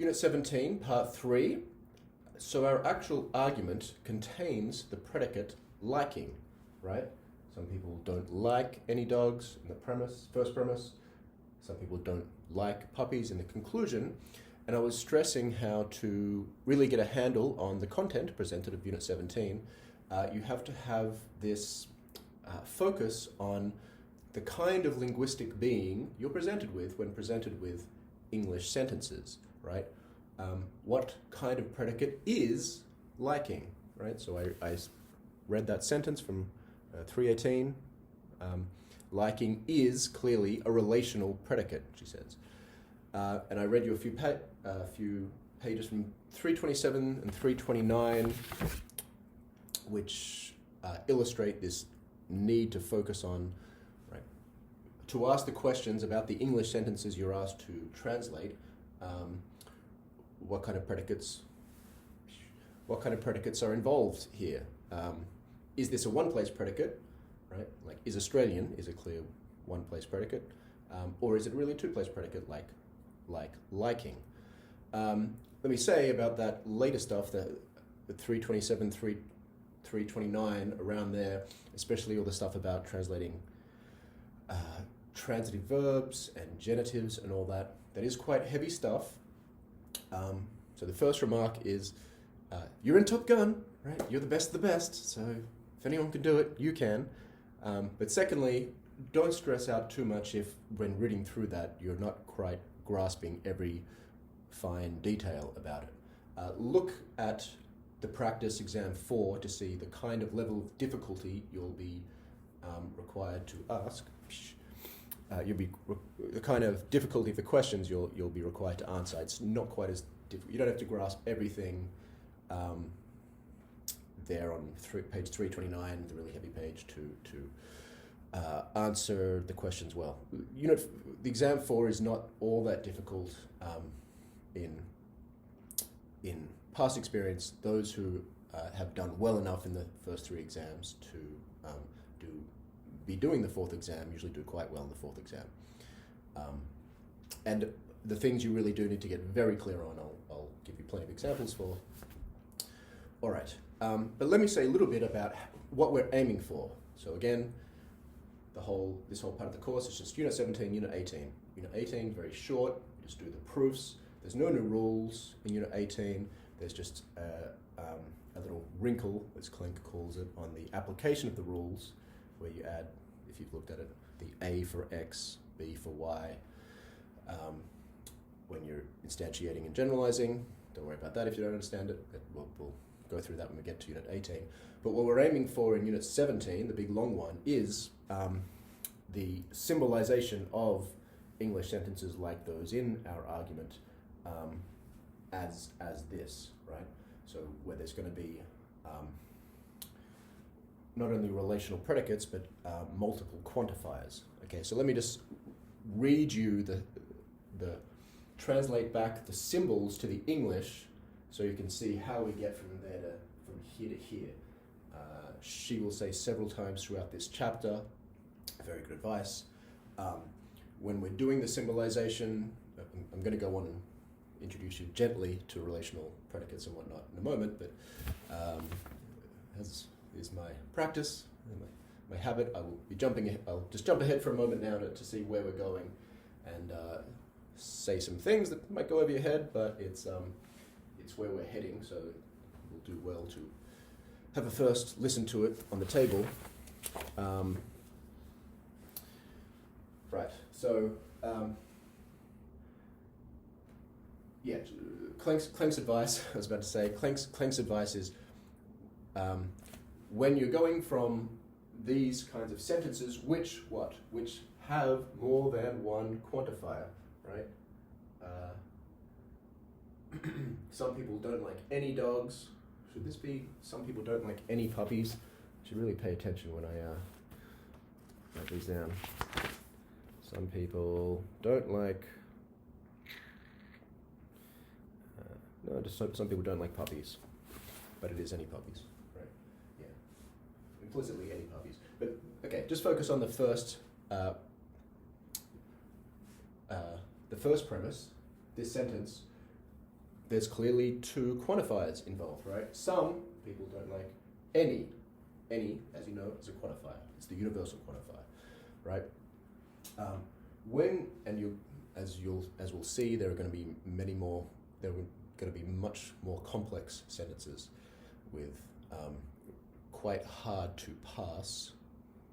Unit 17, Part 3. So our actual argument contains the predicate liking, right? Some people don't like any dogs in the premise, first premise. Some people don't like puppies in the conclusion. And I was stressing how to really get a handle on the content presented of Unit 17. You have to have this focus on the kind of linguistic being you're presented with when presented with English sentences, right? What kind of predicate is liking, right? So I read that sentence from 318. Liking is clearly a relational predicate, she says. And I read you a few pages from 327 and 329, which illustrate this need to focus on, right, to ask the questions about the English sentences you're asked to translate. What kind of predicates are involved here? Is this a one-place predicate, right? Like, is Australian is a clear one-place predicate, or is it really a two-place predicate, like liking? Let me say about that later stuff, the 327, 329, around there, especially all the stuff about translating transitive verbs and genitives and all that. That is quite heavy stuff. So the first remark is, you're in Top Gun, right? You're the best of the best, so if anyone can do it, you can. But secondly, don't stress out too much if, when reading through that, you're not quite grasping every fine detail about it. Look at the practice exam 4 to see the kind of level of difficulty you'll be required to ask. The kind of difficulty of the questions you'll be required to answer. It's not quite as difficult. You don't have to grasp everything there on page 329, the really heavy page, to answer the questions well. The exam 4 is not all that difficult in past experience. Those who have done well enough in the first 3 exams to be doing the 4th exam usually do quite well in the 4th exam. And the things you really do need to get very clear on, I'll give you plenty of examples for. All right, but let me say a little bit about what we're aiming for. So again, this whole part of the course is just Unit 17, Unit 18. Unit 18, very short, you just do the proofs. There's no new rules in Unit 18. There's just a little wrinkle, as Klenk calls it, on the application of the rules, where you add, if you've looked at it, the A for X, B for Y. When you're instantiating and generalizing, don't worry about that if you don't understand it. We'll go through that when we get to Unit 18. But what we're aiming for in Unit 17, the big long one, is the symbolization of English sentences like those in our argument as this, right? So where there's going to be not only relational predicates, but multiple quantifiers. Okay, so let me just read you the translate back the symbols to the English, so you can see how we get from here to here. She will say several times throughout this chapter, very good advice. When we're doing the symbolization, I'm going to go on and introduce you gently to relational predicates and whatnot in a moment, but as is my practice and my habit, I will be jumping ahead. I'll just jump ahead for a moment now to see where we're going and say some things that might go over your head, but it's where we're heading, so we'll do well to have a first listen to it on the table. Right, so Klenk's advice, I was about to say, Klenk's advice is when you're going from these kinds of sentences, which have more than one quantifier, right? Some people don't like any dogs. Should this be, some people don't like any puppies? I should really pay attention when I write these down. Some people don't like, some people don't like puppies, but it is any puppies, right? Yeah, implicitly any puppies. But okay, just focus on the first premise, this sentence. there's clearly two quantifiers involved, right? Some people don't like any. Any, as you know, is a quantifier. It's the universal quantifier, right? As we'll see, there are going to be many more. There are going to be much more complex sentences with quite hard to pass,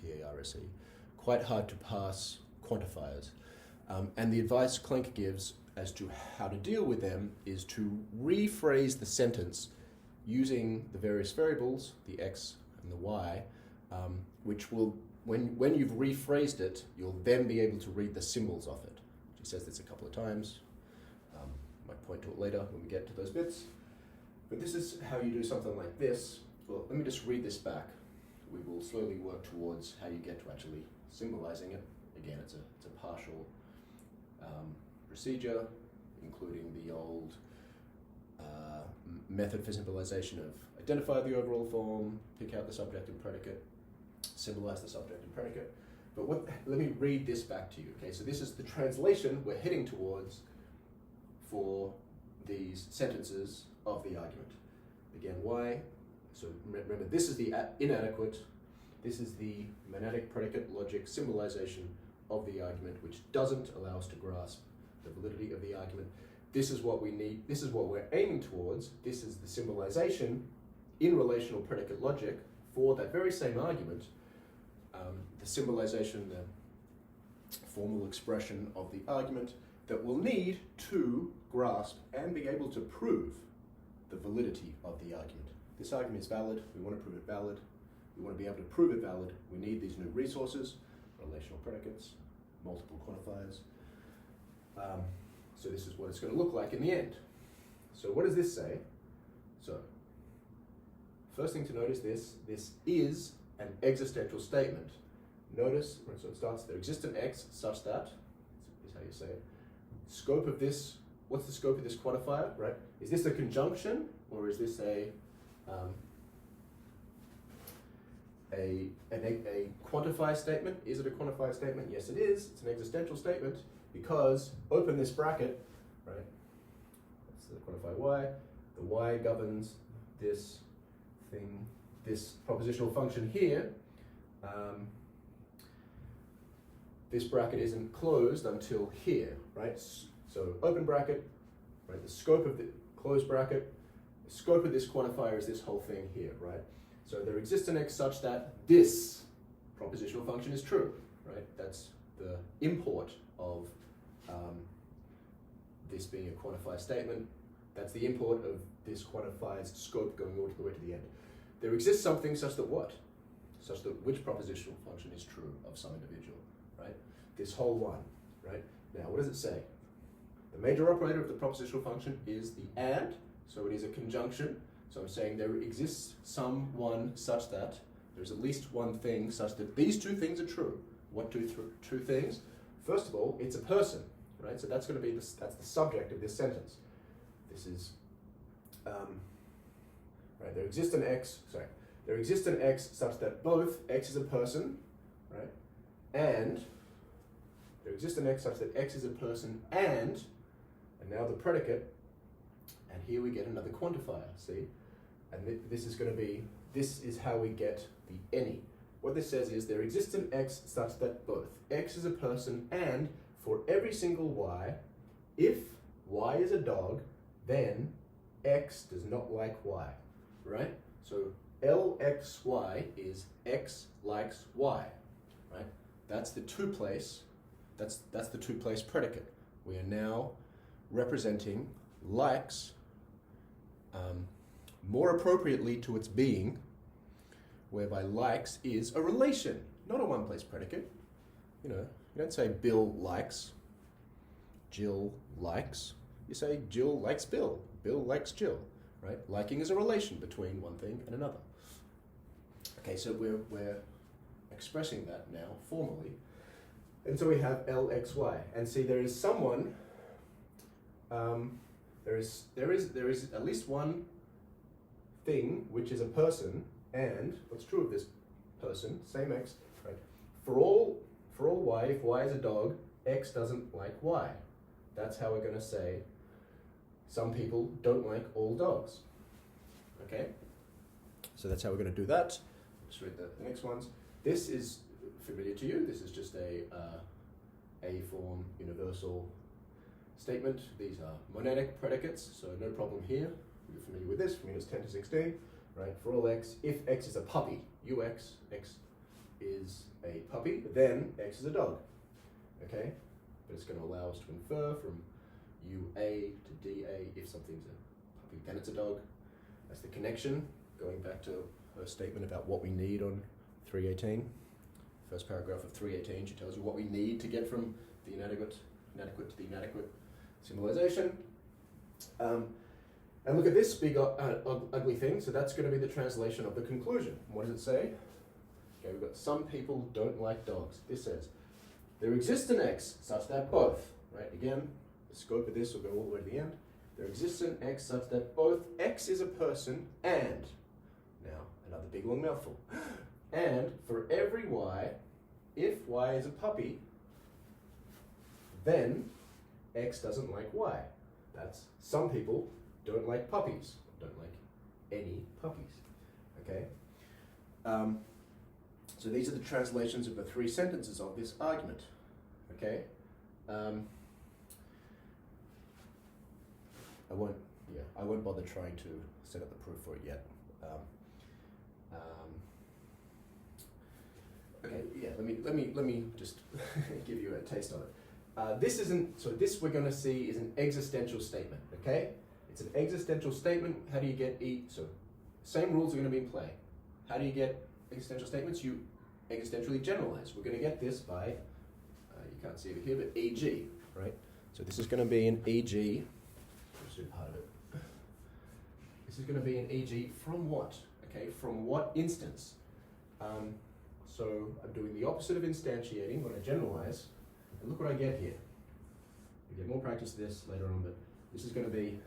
P-A-R-S-E, quite hard to pass quantifiers. And the advice Klenk gives as to how to deal with them is to rephrase the sentence using the various variables, the x and the y, which will, when you've rephrased it, you'll then be able to read the symbols of it. She says this a couple of times. Might point to it later when we get to those bits. But this is how you do something like this. Well, let me just read this back. We will slowly work towards how you get to actually symbolizing it. Again, it's a partial procedure, including the old method for symbolization of identify the overall form, pick out the subject and predicate, symbolize the subject and predicate. But let me read this back to you. Okay, so this is the translation we're heading towards for these sentences of the argument. Again, why? So remember, this is the inadequate, this is the monadic predicate logic symbolization of the argument, which doesn't allow us to grasp the validity of the argument. This is what we need, this is what we're aiming towards. This is the symbolization in relational predicate logic for that very same argument. The symbolization, the formal expression of the argument that we'll need to grasp and be able to prove the validity of the argument. This argument is valid, we want to prove it valid, we want to be able to prove it valid, we need these new resources, relational predicates, multiple quantifiers. So this is what it's going to look like in the end. So what does this say? So, first thing to notice, this is an existential statement. Notice, so it starts, there exists an X such that, is how you say it. Scope of this, what's the scope of this quantifier, right? Is this a conjunction, or is this a quantified statement? Is it a quantified statement? Yes, it is. It's an existential statement because, open this bracket, right? That's the quantified y. The y governs this thing, this propositional function here. This bracket isn't closed until here, right? So open bracket, right? The scope of the closed bracket, the scope of this quantifier is this whole thing here, right? So there exists an X such that this propositional function is true, right? That's the import of this being a quantified statement. That's the import of this quantified scope going all the way to the end. There exists something such that what? Such that which propositional function is true of some individual, right? This whole one, right? Now, what does it say? The major operator of the propositional function is the and, so it is a conjunction. So I'm saying there exists someone such that there's at least one thing such that these two things are true. What two things? First of all, it's a person, right? So that's going to be that's the subject of this sentence. This is right. There exists an X such that both X is a person, right? And there exists an X such that X is a person and now the predicate, and here we get another quantifier, see? And this is how we get the any. What this says is there exists an X such that both X is a person and for every single Y, if Y is a dog, then X does not like Y, right? So LXY is X likes Y, right? That's the two-place, that's the two-place predicate. We are now representing likes more appropriately to its being, whereby likes is a relation, not a one-place predicate. You know, you don't say Bill likes, Jill likes. You say Jill likes Bill, Bill likes Jill, right? Liking is a relation between one thing and another. Okay, so we're expressing that now formally. And so we have LXY. And see, there is someone, there is at least one thing which is a person, and what's true of this person, same X, right? For all Y, if Y is a dog, X doesn't like Y. That's how we're going to say some people don't like all dogs. Okay? So that's how we're going to do that. Let's read the next ones. This is familiar to you. This is just a A-form universal statement. These are monadic predicates, so no problem here. You're familiar with this from units 10 to 16, right? For all x, if x is a puppy, ux, x is a puppy, then x is a dog, okay? But it's going to allow us to infer from UA to DA, if something's a puppy, then it's a dog. That's the connection, going back to her statement about what we need on 318. First paragraph of 318, she tells you what we need to get from the inadequate to the inadequate symbolization. And look at this big ugly thing, so that's going to be the translation of the conclusion. What does it say? Okay, we've got some people don't like dogs. This says, there exists an X such that both, right, again, the scope of this will go all the way to the end. There exists an X such that both X is a person and, now, another big long mouthful, and for every Y, if Y is a puppy, then X doesn't like Y. That's some people don't like puppies, don't like any puppies, okay? So these are the translations of the three sentences of this argument, okay? I won't bother trying to set up the proof for it yet. Okay, yeah, let me just give you a taste of it. This we're going to see is an existential statement, okay? It's an existential statement. How do you get so same rules are going to be in play. How do you get existential statements? You existentially generalize. We're going to get this by, you can't see it here, but e.g., right? So this is going to be an e.g., let's do part of it. This is going to be an e.g. from what? Okay, from what instance? So I'm doing the opposite of instantiating when I generalize, and look what I get here. You get more practice of this later on, but this is going to be,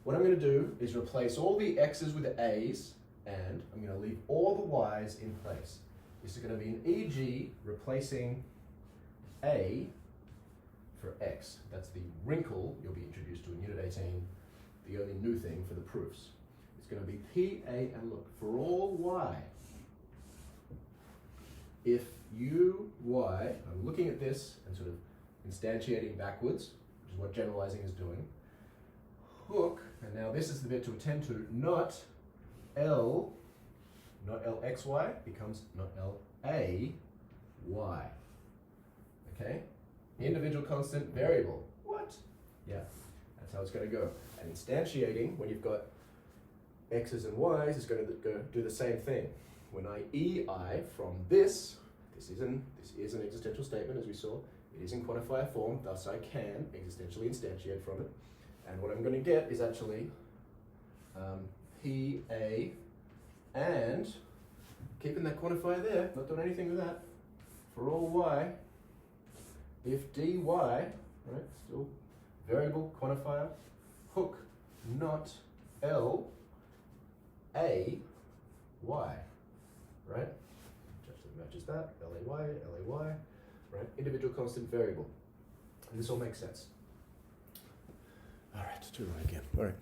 what I'm going to do is replace all the x's with a's, and I'm going to leave all the y's in place. This is going to be an e.g. replacing a for x. That's the wrinkle you'll be introduced to in Unit 18, the only new thing for the proofs. It's going to be p, a, and look, for all y, if u, y, I'm looking at this and sort of instantiating backwards, which is what generalizing is doing, hook, and now this is the bit to attend to, not lxy becomes not layy. Okay? Individual constant variable. What? Yeah, that's how it's going to go. And instantiating, when you've got x's and y's, is going to go do the same thing. When I ei from this is an existential statement, as we saw. It is in quantifier form, thus I can existentially instantiate from it. And what I'm going to get is actually P, A, and keeping that quantifier there, not doing anything with that, for all y, if dy, right, still variable quantifier, hook, not L, A, Y, right? Matches that, LAY, right? Individual constant variable. And this all makes sense. All right, let's do it again. All right.